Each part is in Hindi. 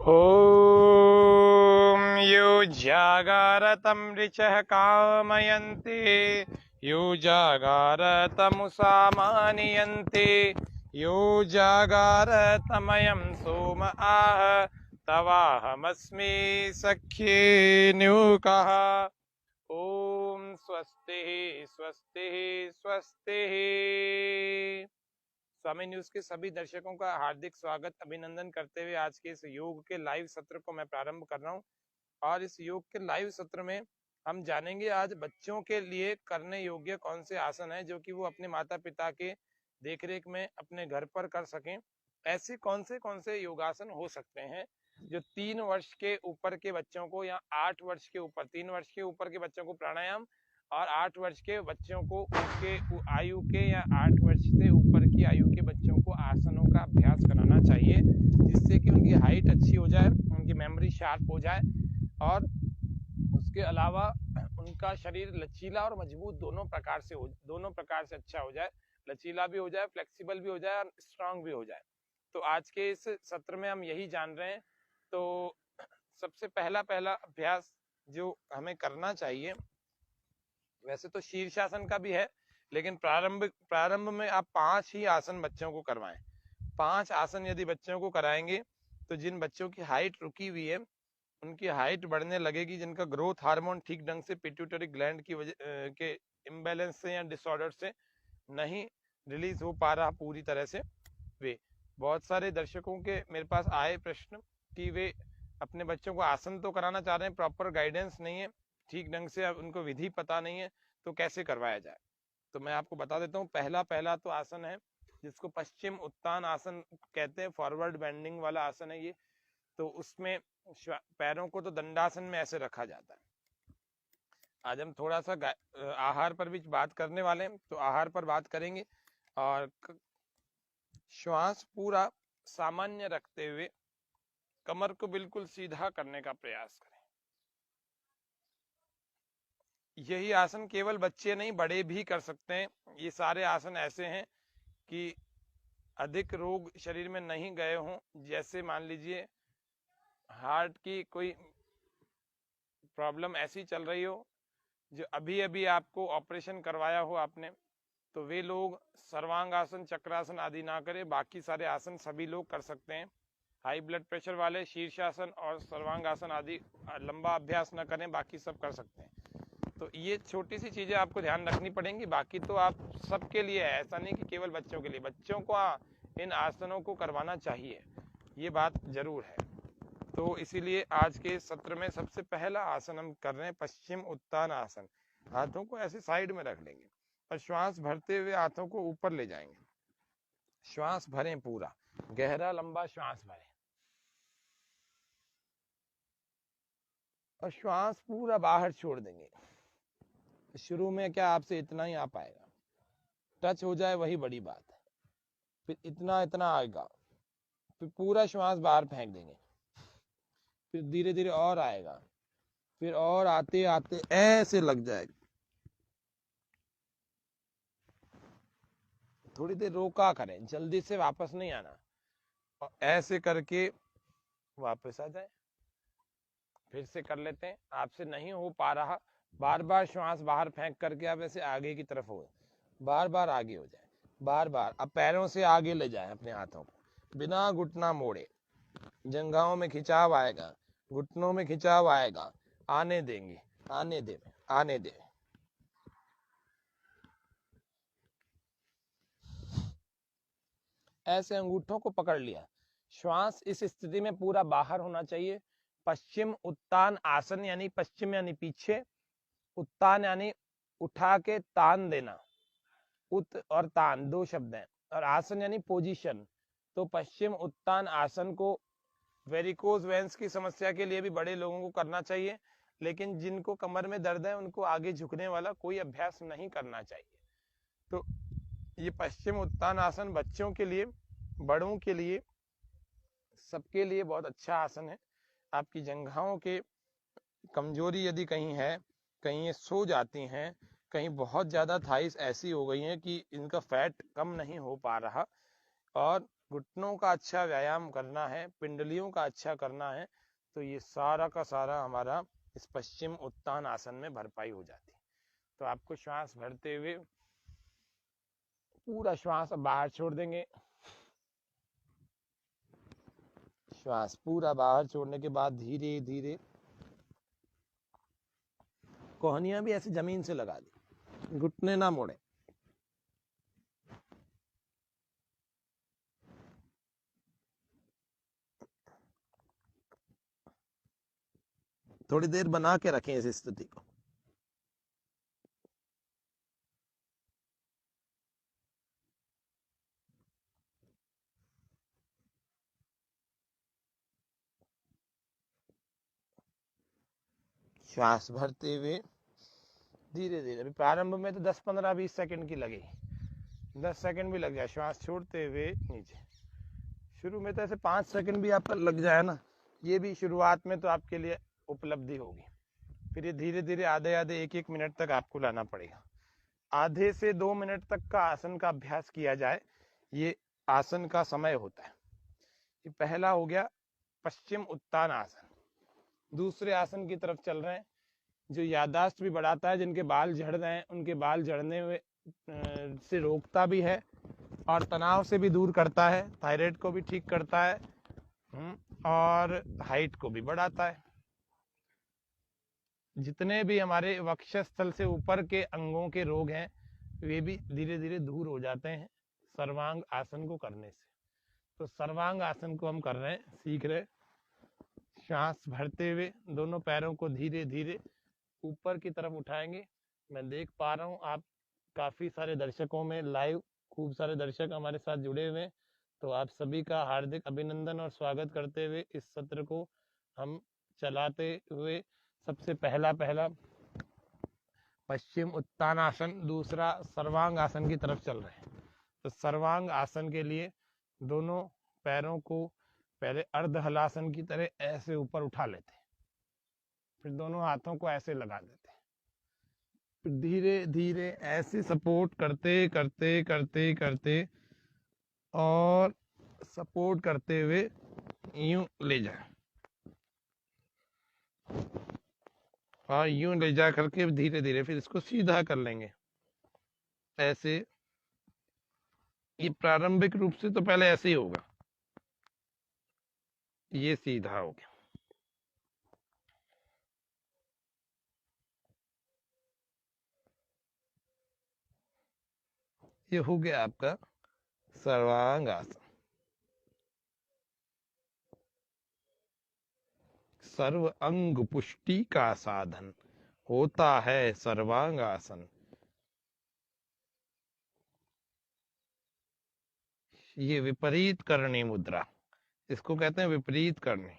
ॐ युजागारतं ऋचः कामयन्ति युजागारतमुसामानियन्ति युजागारतमयं सोम आह तवाहमस्मि सख्ये न्यूकः। ॐ स्वस्ति स्वस्ति स्वस्ति। स्वामी न्यूज के सभी दर्शकों का हार्दिक स्वागत अभिनंदन करते हुए आज के इस योग के लाइव सत्र को मैं प्रारंभ कर रहा हूं। और इस योग के लाइव सत्र में हम जानेंगे आज बच्चों के लिए करने योग्य कौन से आसन है जो कि वो अपने माता पिता के देखरेख में अपने घर पर कर सकें। ऐसे कौन से योगासन हो सकते हैं जो 3 वर्ष के ऊपर के बच्चों को या 8 वर्ष के ऊपर 3 वर्ष के ऊपर के बच्चों को प्राणायाम और 8 वर्ष के बच्चों को उनके आयु के या 8 वर्ष से ऊपर की आयु के बच्चों को आसनों का अभ्यास कराना चाहिए जिससे कि उनकी हाइट अच्छी हो जाए, उनकी मेमोरी शार्प हो जाए और उसके अलावा उनका शरीर लचीला और मजबूत दोनों प्रकार से अच्छा हो जाए, लचीला भी हो जाए, फ्लेक्सिबल भी हो जाए और स्ट्रांग भी हो जाए। तो आज के इस सत्र में हम यही जान रहे हैं। तो सबसे पहला अभ्यास जो हमें करना चाहिए, वैसे तो शीर्षासन का भी है लेकिन प्रारंभ में आप 5 ही आसन बच्चों को करवाएं। 5 आसन यदि बच्चों को कराएंगे तो जिन बच्चों की हाइट रुकी हुई है उनकी हाइट बढ़ने लगेगी, जिनका ग्रोथ हार्मोन ठीक ढंग से पिट्यूटरी ग्लैंड की वजह के इम्बैलेंस से या डिसऑर्डर से नहीं रिलीज हो पा रहा पूरी तरह से। वे बहुत सारे दर्शकों के मेरे पास आए प्रश्न कि वे अपने बच्चों को आसन तो कराना चाह रहे हैं, प्रॉपर गाइडेंस नहीं है, ठीक ढंग से उनको विधि पता नहीं है, तो कैसे करवाया जाए। तो मैं आपको बता देता हूँ। पहला तो आसन है जिसको पश्चिम उत्तान आसन कहते हैं, फॉरवर्ड बेंडिंग वाला आसन है ये। तो उसमें पैरों को तो दंडासन में ऐसे रखा जाता है। आज हम थोड़ा सा आहार पर भी बात करने वाले हैं, तो आहार पर बात करेंगे और श्वास पूरा सामान्य रखते हुए कमर को बिल्कुल सीधा करने का प्रयास करें। यही आसन केवल बच्चे नहीं बड़े भी कर सकते हैं। ये सारे आसन ऐसे हैं कि अधिक रोग शरीर में नहीं गए हों, जैसे मान लीजिए हार्ट की कोई प्रॉब्लम ऐसी चल रही हो जो अभी अभी आपको ऑपरेशन करवाया हो आपने, तो वे लोग सर्वांगासन चक्रासन आदि ना करें, बाकी सारे आसन सभी लोग कर सकते हैं। हाई ब्लड प्रेशर वाले शीर्षासन और सर्वांगासन आदि लंबा अभ्यास न करें, बाकी सब कर सकते हैं। तो ये छोटी सी चीजें आपको ध्यान रखनी पड़ेंगी, बाकी तो आप सबके लिए है, ऐसा नहीं कि केवल बच्चों के लिए। बच्चों को इन आसनों को करवाना चाहिए, ये बात जरूर है। तो इसीलिए आज के सत्र में सबसे पहला आसन हम कर रहे हैं पश्चिम उत्तान आसन। हाथों को ऐसे साइड में रख लेंगे और श्वास भरते हुए हाथों को ऊपर ले जाएंगे। श्वास भरें, पूरा गहरा लंबा श्वास भरें और श्वास पूरा बाहर छोड़ देंगे। शुरू में क्या आपसे इतना ही आ पाएगा, टच हो जाए वही बड़ी बात है, फिर इतना आएगा, फिर पूरा श्वास बाहर फेंक देंगे, फिर धीरे धीरे और आएगा, फिर और आते आते ऐसे लग जाएगा। थोड़ी देर रोका करें, जल्दी से वापस नहीं आना, और ऐसे करके वापस आ जाए। फिर से कर लेते हैं। आपसे नहीं हो पा रहा, बार बार श्वास बाहर फेंक करके आप ऐसे आगे की तरफ हो, बार बार आगे हो जाए, बार बार। अब पैरों से आगे ले जाए अपने हाथों को, बिना घुटना मोड़े। जंघाओं में खिंचाव आएगा, घुटनों में खिंचाव आएगा, आने देंगे, आने दे, आने दे। ऐसे अंगूठों को पकड़ लिया। श्वास इस स्थिति में पूरा बाहर होना चाहिए। पश्चिम उत्तान आसन यानी पश्चिम यानी पीछे, उत्तान यानी उठा के तान देना। उत और तान दो शब्द हैं, और आसन यानी पोजीशन। तो पश्चिम उत्तान आसन को वेरिकोज वेंस की समस्या के लिए भी बड़े लोगों को करना चाहिए, लेकिन जिनको कमर में दर्द है उनको आगे झुकने वाला कोई अभ्यास नहीं करना चाहिए। तो ये पश्चिम उत्तान आसन बच्चों के लिए, बड़ों के लिए, सबके लिए बहुत अच्छा आसन है। आपकी जंघाओं के कमजोरी यदि कहीं है, कहीं ये सो जाती हैं, कहीं बहुत ज्यादा थाइस ऐसी हो गई हैं कि इनका फैट कम नहीं हो पा रहा और घुटनों का अच्छा व्यायाम करना है, पिंडलियों का अच्छा करना है, तो ये सारा का सारा हमारा इस पश्चिम उत्तान आसन में भरपाई हो जाती है। तो आपको श्वास भरते हुए पूरा श्वास बाहर छोड़ देंगे। श्वास पूरा बाहर छोड़ने के बाद धीरे धीरे कोहनियां भी ऐसे जमीन से लगा दी, घुटने ना मोड़े। थोड़ी देर बना के रखें इस स्थिति को। श्वास भरते हुए धीरे धीरे, अभी प्रारंभ में तो 10-15-20 सेकंड की लगेगी, 10 सेकंड भी लग जाए। श्वास छोड़ते हुए नीचे, शुरू में तो ऐसे 5 सेकंड भी आपका लग जाए ना, ये भी शुरुआत में तो आपके लिए उपलब्धि होगी। फिर ये धीरे धीरे आधे आधे 1-1 मिनट तक आपको लाना पड़ेगा। आधे से 2 मिनट तक का आसन का अभ्यास किया जाए, ये आसन का समय होता है। ये पहला हो गया पश्चिम उत्तान आसन। दूसरे आसन की तरफ चल रहे हैं, जो याददाश्त भी बढ़ाता है, जिनके बाल झड़ रहे हैं उनके बाल झड़ने से रोकता भी है, और तनाव से भी दूर करता है, थायराइड को भी ठीक करता है, और हाइट को भी बढ़ाता है। जितने भी हमारे वक्षस्थल से ऊपर के अंगों के रोग हैं, वे भी धीरे धीरे दूर हो जाते हैं सर्वांग आसन को करने से। तो सर्वांग आसन को हम कर रहे हैं, सीख रहे। श्वास भरते हुए दोनों पैरों को धीरे धीरे ऊपर की तरफ उठाएंगे। मैं देख पा रहा हूँ आप काफी सारे दर्शकों में लाइव खूब सारे दर्शक हमारे साथ जुड़े हुए हैं, तो आप सभी का हार्दिक अभिनंदन और स्वागत करते हुए इस सत्र को हम चलाते हुए सबसे पहला पश्चिम उत्तान आसन, दूसरा सर्वांग आसन की तरफ चल रहे हैं। तो सर्वांग आसन के लिए दोनों पैरों को पहले अर्ध हलासन की तरह ऐसे ऊपर उठा लेते हैं, फिर दोनों हाथों को ऐसे लगा देते हैं, फिर धीरे धीरे ऐसे सपोर्ट करते करते करते करते और सपोर्ट करते हुए यूं ले जाए, और यूं ले जा करके धीरे धीरे फिर इसको सीधा कर लेंगे ऐसे। ये प्रारंभिक रूप से तो पहले ऐसे ही होगा, ये सीधा हो गया। ये हो गया आपका सर्वांग आसन। सर्व अंग पुष्टि का साधन होता है सर्वांग आसन। ये विपरीत करणी मुद्रा, इसको कहते हैं विपरीत करणी।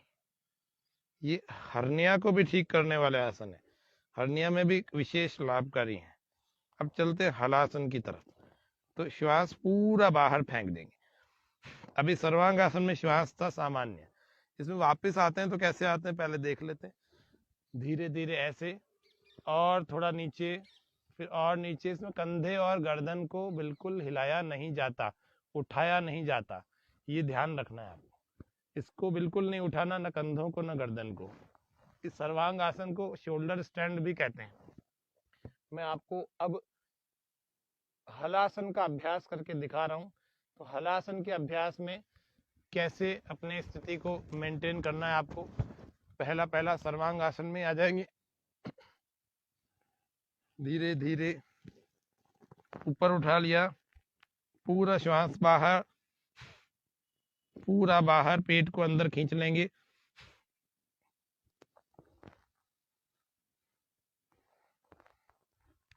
ये हर्निया को भी ठीक करने वाले आसन है, हर्निया में भी विशेष लाभकारी है। अब चलते हैं हलासन की तरफ। तो श्वास पूरा बाहर फेंक देंगे। अभी सर्वांग आसन में श्वास था सामान्य, इसमें वापस आते हैं तो कैसे आते हैं पहले देख लेते हैं। धीरे धीरे ऐसे, और थोड़ा नीचे, फिर और नीचे। इसमें कंधे और गर्दन को बिल्कुल हिलाया नहीं जाता, उठाया नहीं जाता, ये ध्यान रखना है आपको। इसको बिल्कुल नहीं उठाना, न कंधों को न गर्दन को। इस सर्वांग आसन को शोल्डर स्टैंड भी कहते हैं। मैं आपको अब हलासन का अभ्यास करके दिखा रहा हूं। तो हलासन के अभ्यास में कैसे अपने स्थिति को मेंटेन करना है आपको। पहला सर्वांग आसन में आ जाएंगे, धीरे धीरे ऊपर उठा लिया, पूरा श्वास बाहर, पूरा बाहर, पेट को अंदर खींच लेंगे।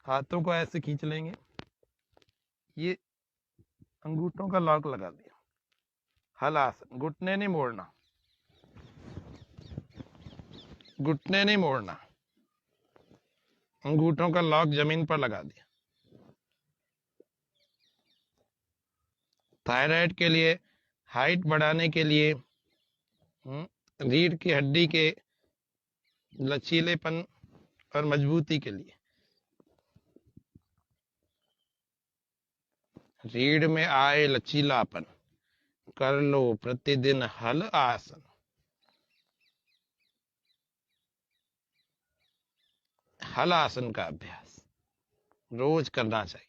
हाथों को ऐसे खींच लेंगे, ये अंगूठों का लॉक लगा दिया। हलासन, घुटने नहीं मोड़ना, घुटने नहीं मोड़ना, अंगूठों का लॉक जमीन पर लगा दिया। थायराइड के लिए, हाइट बढ़ाने के लिए, रीढ़ की हड्डी के लचीलेपन और मजबूती के लिए, रीढ़ में आए लचीलापन, कर लो प्रतिदिन हल आसन। हल आसन का अभ्यास रोज करना चाहिए।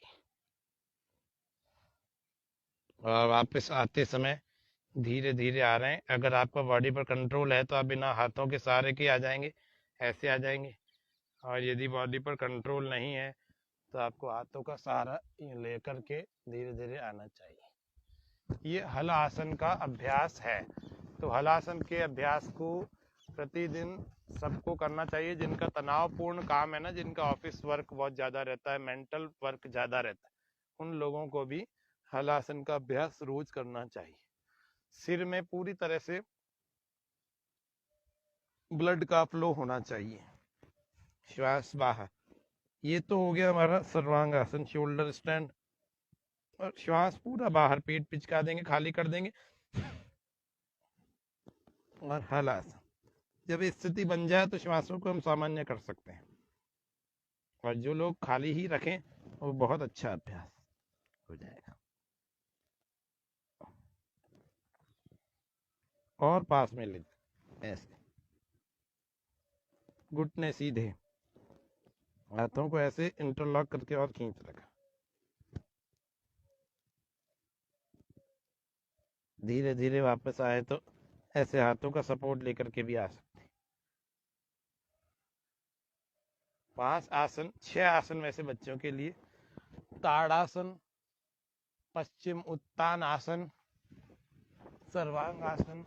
और वापस आते समय धीरे धीरे आ रहे हैं। अगर आपका बॉडी पर कंट्रोल है तो आप बिना हाथों के सहारे के आ जाएंगे, ऐसे आ जाएंगे। और यदि बॉडी पर कंट्रोल नहीं है तो आपको हाथों का सहारा लेकर के धीरे धीरे आना चाहिए। ये हल आसन का अभ्यास है। तो हल आसन के अभ्यास को प्रतिदिन सबको करना चाहिए। जिनका तनावपूर्ण काम है ना, जिनका ऑफिस वर्क बहुत ज़्यादा रहता है, मेंटल वर्क ज़्यादा रहता है, उन लोगों को भी हल आसन का अभ्यास रोज करना चाहिए। सिर में पूरी तरह से ब्लड का फ्लो होना चाहिए। श्वास बाहर। ये तो हो गया हमारा सर्वांगासन, शोल्डर स्टैंड। और श्वास पूरा बाहर, पेट पिचका देंगे, खाली कर देंगे। और हल आसन। जब स्थिति बन जाए तो श्वासों को हम सामान्य कर सकते हैं। और जो लोग खाली ही रखें वो बहुत अच्छा अभ्यास हो जाएगा। और पास में ले ऐसे, घुटने सीधे, हाथों को ऐसे इंटरलॉक करके और खींच रखा। धीरे धीरे वापस आए तो ऐसे हाथों का सपोर्ट लेकर के भी आ सकते हैं। 5 आसन, 6 आसन वैसे बच्चों के लिए। ताड़ासन, पश्चिम उत्तान आसन, सर्वांगासन,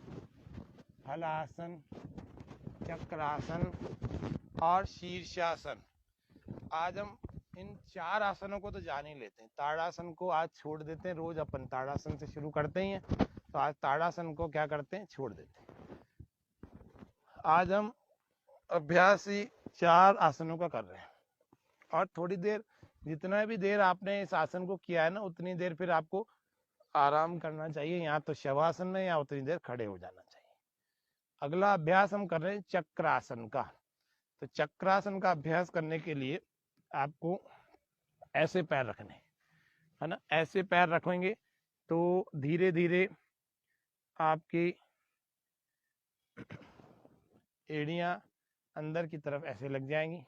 हलासन, चक्रासन और शीर्षासन। आज हम इन 4 आसनों को तो जान ही लेते हैं। ताड़ासन को आज छोड़ देते हैं। रोज अपन ताड़ासन से शुरू करते ही हैं, तो आज ताड़ासन को क्या करते हैं, छोड़ देते हैं। आज हम अभ्यास ही 4 आसनों का कर रहे हैं। और थोड़ी देर, जितना भी देर आपने इस आसन को किया है ना, उतनी देर फिर आपको आराम करना चाहिए, या तो शवासन में या उतनी देर खड़े हो जाना चाहिए। अगला अभ्यास हम कर रहे हैं चक्रासन का। तो चक्रासन का अभ्यास करने के लिए आपको ऐसे पैर रखने है ना। ऐसे पैर रखेंगे तो धीरे धीरे आपकी एड़ियां अंदर की तरफ ऐसे लग जाएंगी।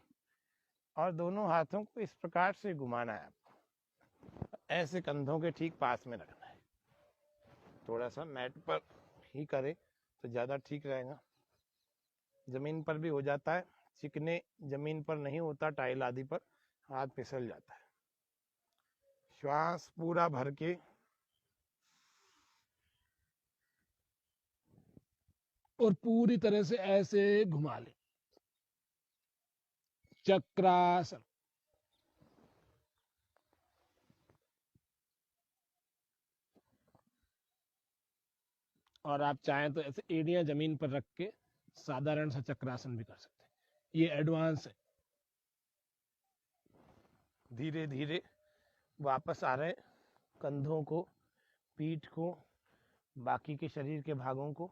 और दोनों हाथों को इस प्रकार से घुमाना है आपको, ऐसे कंधों के ठीक पास में रखना है। थोड़ा सा मैट पर ही करें तो ज़्यादा ठीक रहेगा। जमीन पर भी हो जाता है, चिकने जमीन पर नहीं होता, टाइल आदि पर हाथ फिसल जाता है। श्वास पूरा भर के और पूरी तरह से ऐसे घुमा ले। चक्रासन। और आप चाहें तो ऐसे एड़ियां जमीन पर रख के साधारण सा चक्रासन भी कर सकते हैं। ये एडवांस है। धीरे धीरे वापस आ रहे, कंधों को, पीठ को, बाकी के शरीर के भागों को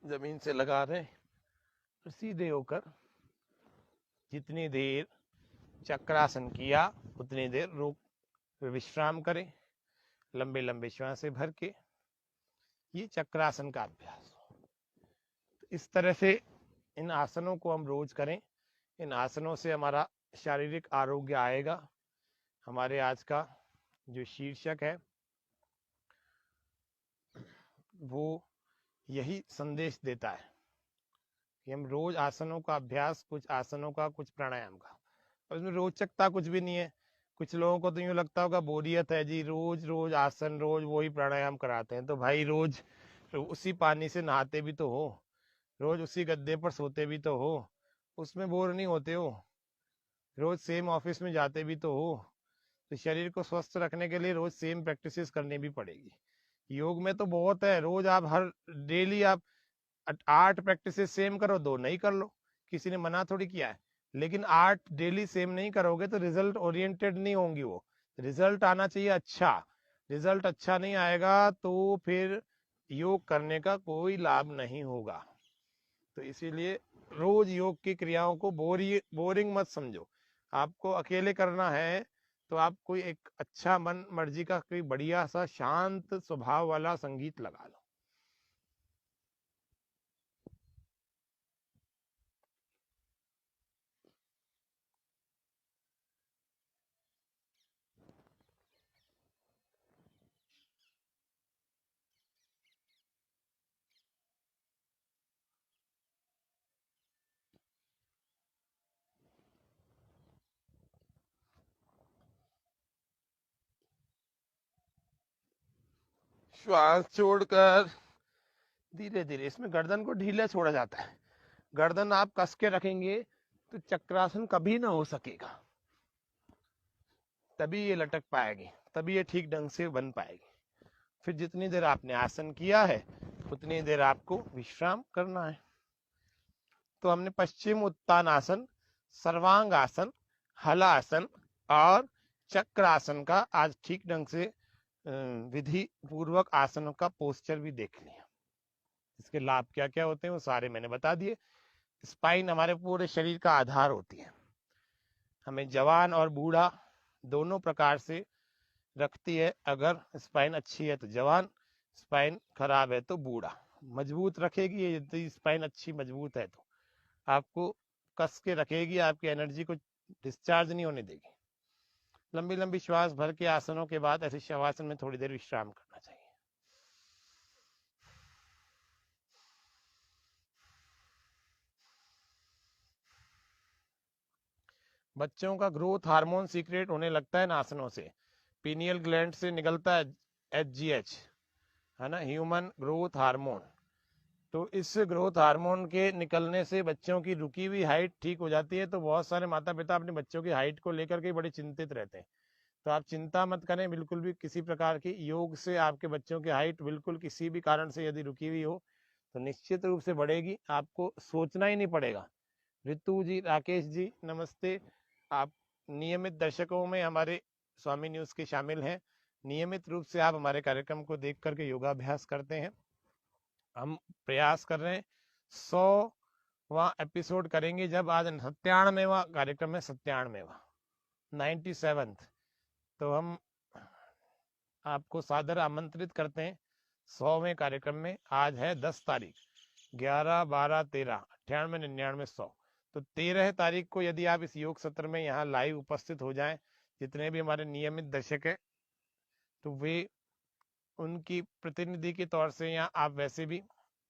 जमीन से लगा रहे, तो सीधे होकर जितनी देर चक्रासन किया उतनी देर रोक विश्राम करें, लंबे लंबे श्वासें भर के। ये चक्रासन का अभ्यास। तो इस तरह से इन आसनों को हम रोज करें। इन आसनों से हमारा शारीरिक आरोग्य आएगा। हमारे आज का जो शीर्षक है वो यही संदेश देता है कि हम रोज आसनों का अभ्यास, कुछ आसनों का, कुछ प्राणायाम का। और इसमें रोचकता कुछ भी नहीं है। कुछ लोगों को तो यूं लगता होगा बोरियत है जी, रोज रोज आसन, रोज वही प्राणायाम कराते हैं। तो भाई रोज उसी पानी से नहाते भी तो हो, रोज उसी गद्दे पर सोते भी तो हो, उसमें बोर नहीं होते हो, रोज सेम ऑफिस में जाते भी तो हो। तो शरीर को स्वस्थ रखने के लिए रोज सेम प्रैक्टिसेस करनी भी पड़ेगी। योग में तो बहुत है, रोज आप हर डेली आप 8 प्रैक्टिसेस सेम करो, 2 नहीं कर लो, किसी ने मना थोड़ी किया है। लेकिन 8 डेली सेम नहीं करोगे तो रिजल्ट ओरिएंटेड नहीं होंगी वो। रिजल्ट आना चाहिए अच्छा। रिजल्ट अच्छा नहीं आएगा तो फिर योग करने का कोई लाभ नहीं होगा। तो इसीलिए रोज योग की क्रियाओं को बोरिंग मत समझो। आपको अकेले करना है तो आप कोई एक अच्छा मन मर्जी का कोई बढ़िया सा शांत स्वभाव वाला संगीत लगा लो, श्वास छोड़कर धीरे धीरे, इसमें गर्दन को ढीला छोड़ा जाता है। गर्दन आप कस के रखेंगे तो चक्रासन कभी ना हो सकेगा, तभी ये लटक पाएगी, तभी ये ठीक ढंग से बन पाएगी। फिर जितनी देर आपने आसन किया है उतनी देर आपको विश्राम करना है। तो हमने पश्चिम उत्तान आसन, सर्वांग आसन, हलासन और चक्रासन का आज ठीक ढंग से विधि पूर्वक आसनों का पोस्चर भी देख लिया। इसके लाभ क्या क्या होते हैं वो सारे मैंने बता दिए। स्पाइन हमारे पूरे शरीर का आधार होती है, हमें जवान और बूढ़ा दोनों प्रकार से रखती है। अगर स्पाइन अच्छी है तो जवान, स्पाइन खराब है तो बूढ़ा। मजबूत रखेगी यदि स्पाइन अच्छी मजबूत है तो आपको कस के रखेगी, आपकी एनर्जी को डिस्चार्ज नहीं होने देगी। लंबी लंबी श्वास भर के आसनों के बाद ऐसे शवासन में थोड़ी देर विश्राम करना चाहिए। बच्चों का ग्रोथ हार्मोन सीक्रेट होने लगता है ना आसनों से। पीनियल ग्लैंड से निकलता है HGH, है ना, ह्यूमन ग्रोथ हार्मोन। तो इस ग्रोथ हार्मोन के निकलने से बच्चों की रुकी हुई हाइट ठीक हो जाती है। तो बहुत सारे माता पिता अपने बच्चों की हाइट को लेकर के बड़े चिंतित रहते हैं। तो आप चिंता मत करें बिल्कुल भी किसी प्रकार की। योग से आपके बच्चों की हाइट बिल्कुल किसी भी कारण से यदि रुकी हुई हो तो निश्चित रूप से बढ़ेगी, आपको सोचना ही नहीं पड़ेगा। रितु जी, राकेश जी नमस्ते। आप नियमित दर्शकों में हमारे स्वामी न्यूज के शामिल हैं, नियमित रूप से आप हमारे कार्यक्रम को देख करके योगाभ्यास करते हैं। हम प्रयास कर रहे हैं 100वां एपिसोड करेंगे, जब आज 97वां कार्यक्रम है, 97वां 97th। तो हम आपको सादर आमंत्रित करते हैं 100वें कार्यक्रम में। आज है 10 तारीख, 11, 12, 13, 98, 99, 100। तो 13 तारीख को यदि आप इस योग सत्र में यहाँ लाइव उपस्थित हो जाएं, जितने भी हमारे नियमित दर्शक हैं, तो वे उनकी प्रतिनिधि के तौर से यहाँ आप वैसे भी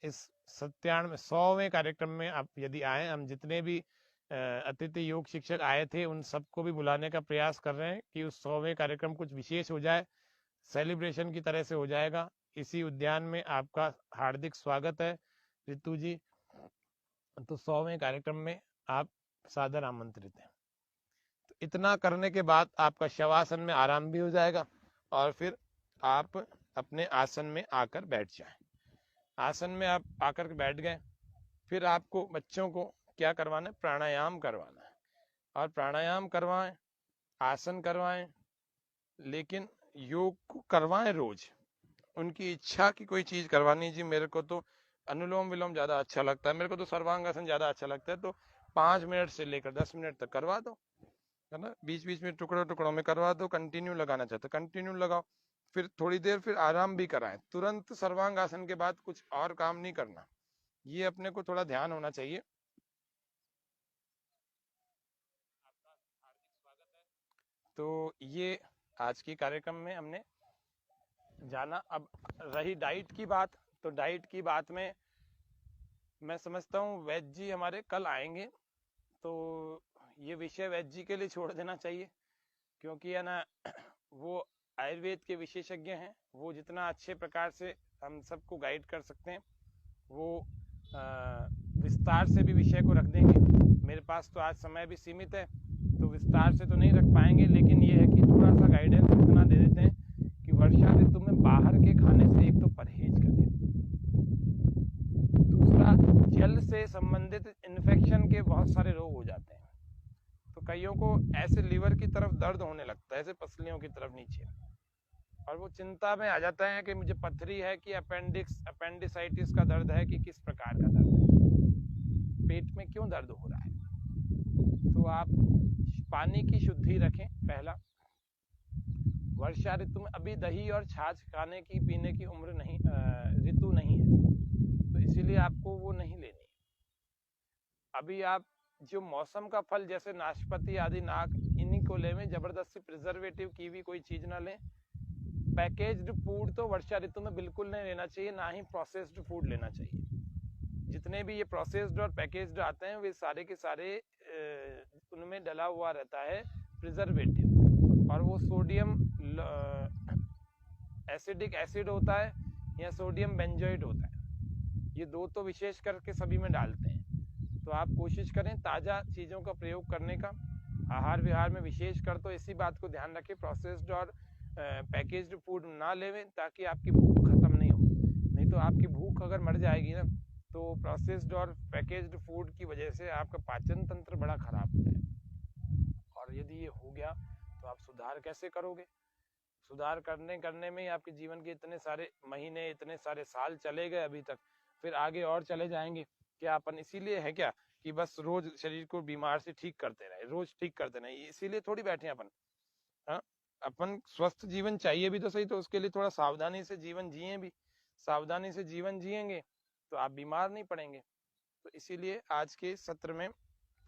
इस 100वें कार्यक्रम में आप यदि आए, हम जितने भी अतिथि योग शिक्षक आए थे उन सबको भी बुलाने का प्रयास कर रहे हैं कि उस 100वें कार्यक्रम कुछ विशेष हो जाए, सेलिब्रेशन की तरह से हो जाएगा। इसी उद्यान में आपका हार्दिक स्वागत है रितु जी। तो 100वें कार्यक्रम में आप सादर आमंत्रित हैं। तो इतना करने के बाद आपका शवासन में आराम भी हो जाएगा और फिर आप अपने आसन में आकर बैठ जाएं। आसन में आप आकर के बैठ गए, फिर आपको बच्चों को क्या करवाना है, प्राणायाम करवाना है। और प्राणायाम करवाएं, आसन करवाएं, लेकिन योग को करवाएं रोज। उनकी इच्छा की कोई चीज करवानी। जी मेरे को तो अनुलोम विलोम ज्यादा अच्छा लगता है, मेरे को तो सर्वांगासन ज्यादा अच्छा लगता है, तो 5 मिनट से लेकर 10 मिनट तक करवा दो, है ना। बीच बीच में टुकड़ों टुकड़ों में करवा दो। कंटिन्यू लगाना चाहते कंटिन्यू लगाओ, फिर थोड़ी देर फिर आराम भी कराएं। तुरंत सर्वांग आसन के बाद कुछ और काम नहीं करना, ये अपने को थोड़ा ध्यान होना चाहिए। तो ये आज की कार्यक्रम में हमने जाना। अब रही डाइट की बात, तो डाइट की बात में मैं समझता हूँ वैद्य जी हमारे कल आएंगे, तो ये विषय वैद्य जी के लिए छोड़ देना चाहिए, क्योंकि है ना वो आयुर्वेद के विशेषज्ञ हैं। वो जितना अच्छे प्रकार से हम सबको गाइड कर सकते हैं, वो विस्तार से भी विषय को रख देंगे। मेरे पास तो आज समय भी सीमित है, तो विस्तार से तो नहीं रख पाएंगे, लेकिन ये है कि थोड़ा सा गाइडेंस इतना दे देते हैं कि वर्षा ऋतु में बाहर के खाने से एक तो परहेज करें, दूसरा जल से संबंधित इन्फेक्शन के बहुत सारे रोग हो जाते हैं। तो कईयों को ऐसे लीवर की तरफ दर्द होने लगता है, ऐसे पसलियों की तरफ नीचे, और वो चिंता में आ जाता है कि मुझे पथरी है कि अपेंडिसाइटिस का दर्द है कि किस प्रकार का दर्द है, पेट में क्यों दर्द हो रहा है। तो आप पानी की शुद्धि रखें। पहला, वर्षा ऋतु में अभी दही और छाछ खाने की पीने की उम्र नहीं, ऋतु नहीं है, तो इसीलिए आपको वो नहीं लेनी। अभी आप जो मौसम का फल जैसे नाशपाती आदि नाक, इन्हीं को लें, जबरदस्ती प्रिजर्वेटिव की भी कोई चीज ना लें। पैकेज्ड फूड तो वर्षा ऋतु में बिल्कुल नहीं लेना चाहिए, ना ही प्रोसेस्ड फूड लेना चाहिए। जितने भी ये प्रोसेस्ड और पैकेज्ड आते हैं वे सारे के सारे उनमें डला हुआ रहता है प्रिजर्वेटिव, और वो सोडियम एसिडिक एसिड होता है, या सोडियम बेंजोएट होता है। ये दो तो विशेष करके सभी में डालते हैं। तो आप कोशिश करें ताज़ा चीज़ों का प्रयोग करने का। आहार विहार में विशेष कर तो इसी बात को ध्यान रखें, प्रोसेस्ड और पैकेज्ड फूड ना लेवें ताकि आपकी भूख खत्म नहीं हो। नहीं तो आपकी भूख अगर मर जाएगी ना, तो प्रोसेस्ड और पैकेज्ड फूड की वजह से आपका पाचन तंत्र बड़ा खराब हो जाए। और यदि ये हो गया तो आप सुधार कैसे करोगे? सुधार करने में ही आपके जीवन के इतने सारे महीने, इतने सारे साल चले गए अभी तक, फिर आगे और चले जाएंगे। क्या अपन इसीलिए है क्या कि बस रोज शरीर को बीमार से ठीक करते रहे, रोज ठीक करते रहे? इसीलिए थोड़ी बैठे अपन। हाँ, अपन स्वस्थ जीवन चाहिए भी तो सही, तो उसके लिए थोड़ा सावधानी से जीवन जिए भी। सावधानी से जीवन जिएंगे तो आप बीमार नहीं पड़ेंगे। तो इसीलिए आज के सत्र में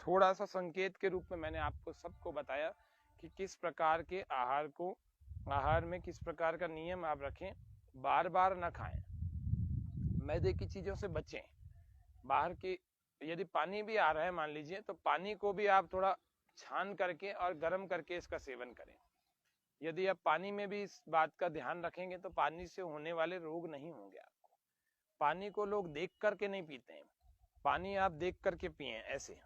थोड़ा सा संकेत के रूप में मैंने आपको सबको बताया कि किस प्रकार के आहार में किस प्रकार का नियम आप रखें। बार बार ना खाएं, मैदे की चीजों से बचें। बाहर की, यदि पानी भी आ रहा है मान लीजिए, तो पानी को भी आप थोड़ा छान करके और गर्म करके इसका सेवन करें। यदि आप पानी में भी इस बात का ध्यान रखेंगे तो पानी से होने वाले रोग नहीं होंगे आपको। पानी को लोग देख करके नहीं पीते हैं, पानी आप देख करके पिए ऐसे।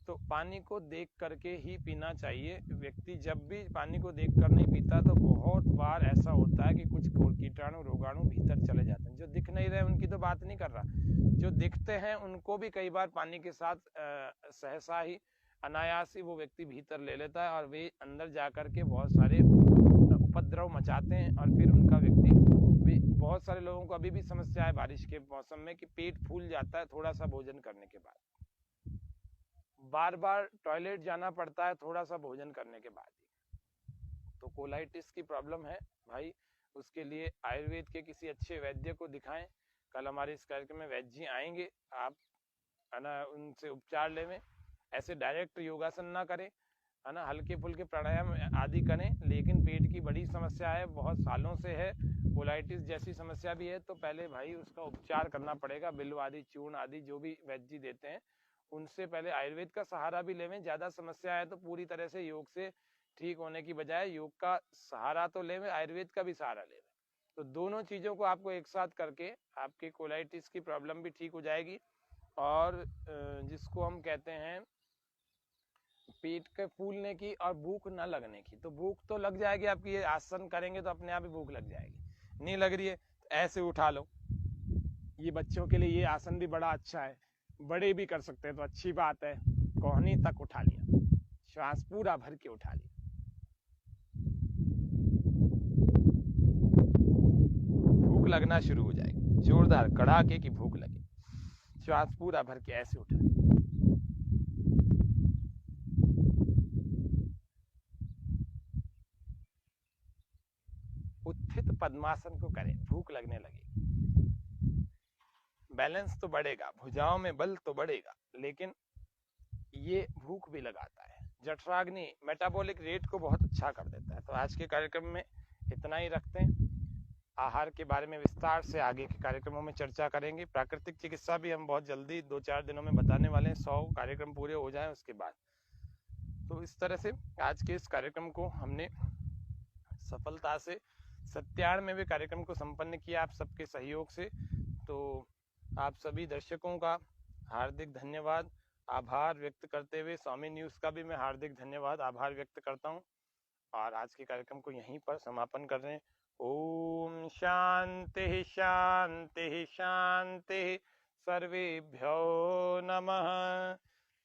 तो पानी को देख करके ही पीना चाहिए। व्यक्ति जब भी पानी को देख कर नहीं पीता तो बहुत बार ऐसा होता है कि कुछ कीटाणु रोगाणु भीतर चले जाते हैं। जो दिख नहीं रहे उनकी तो बात नहीं कर रहा, जो दिखते हैं उनको भी कई बार पानी के साथ सहसा ही, अनायास ही वो व्यक्ति भीतर ले लेता है और वे अंदर जाकर के बहुत सारे उपद्रव मचाते हैं। और फिर उनका व्यक्ति, बहुत सारे लोगों को अभी भी समस्या है बारिश के मौसम में कि पेट फूल जाता है थोड़ा सा भोजन करने के बाद, बार बार टॉयलेट जाना पड़ता है थोड़ा सा भोजन करने के बाद ही। तो कोलाइटिस की प्रॉब्लम है भाई, उसके लिए आयुर्वेद के किसी अच्छे वैद्य को दिखाएं। कल हमारे इस कार्यक्रम में वैद्य जी आएंगे, आप है ना उनसे उपचार लेवें। ऐसे डायरेक्ट योगासन ना करें, है ना, हल्के फुल्के प्राणायाम आदि करें। लेकिन पेट की बड़ी समस्या है, बहुत सालों से है, कोलाइटिस जैसी समस्या भी है, तो पहले भाई उसका उपचार करना पड़ेगा। बिल्व आदि, चूर्ण आदि जो भी वैद्य जी देते हैं उनसे पहले आयुर्वेद का सहारा भी लेवें। ज्यादा समस्या है तो पूरी तरह से योग से ठीक होने की बजाय योग का सहारा तो लेवें, आयुर्वेद का भी सहारा लेवें। तो दोनों चीजों को आपको एक साथ करके आपकी कोलाइटिस की प्रॉब्लम भी ठीक हो जाएगी। और जिसको हम कहते हैं पेट के फूलने की और भूख न लगने की, तो भूख तो लग जाएगी आपकी, ये आसन करेंगे तो अपने आप ही भूख लग जाएगी। नहीं लग रही है तो ऐसे उठा लो। ये बच्चों के लिए ये आसन भी बड़ा अच्छा है, बड़े भी कर सकते हैं तो अच्छी बात है। कोहनी तक उठा लिया, श्वास पूरा भर के उठा लिया, भूख लगना शुरू हो जाएगी, जोरदार कड़ाके की भूख लगे, श्वास पूरा भर के ऐसे उठा लिया। उत्थित पद्मासन को करें, भूख लगने लगेगी, बैलेंस तो बढ़ेगा, भुजाओं में बल तो बढ़ेगा, लेकिन ये भूख भी लगाता है। जठराग्नि मेटाबॉलिक रेट को बहुत अच्छा कर देता है। तो आज के कार्यक्रम में इतना ही रखते हैं। आहार के बारे में विस्तार से आगे के कार्यक्रमों में चर्चा करेंगे। प्राकृतिक चिकित्सा भी हम बहुत जल्दी 2-4 दिनों में बताने वाले हैं, 100 कार्यक्रम पूरे हो जाएं उसके बाद। तो इस तरह से आज के इस कार्यक्रम को हमने सफलता से 97वें कार्यक्रम को संपन्न किया आप सबके सहयोग से। तो आप सभी दर्शकों का हार्दिक धन्यवाद, आभार व्यक्त करते हुए स्वामी न्यूज का भी मैं हार्दिक धन्यवाद, आभार व्यक्त करता हूं। और आज के कार्यक्रम को यहीं पर समापन कर रहे हैं। ओम शांति शांति शांति, सर्वेभ्यो नमः।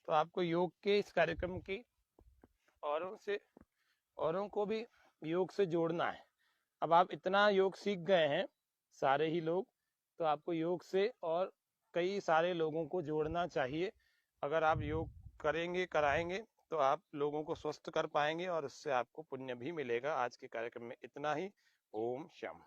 तो आपको योग के इस कार्यक्रम की औरों को भी योग से जोड़ना है। अब आप इतना योग सीख गए हैं सारे ही लोग, तो आपको योग से और कई सारे लोगों को जोड़ना चाहिए। अगर आप योग करेंगे, कराएंगे, तो आप लोगों को स्वस्थ कर पाएंगे और उससे आपको पुण्य भी मिलेगा। आज के कार्यक्रम में इतना ही। ओम शम।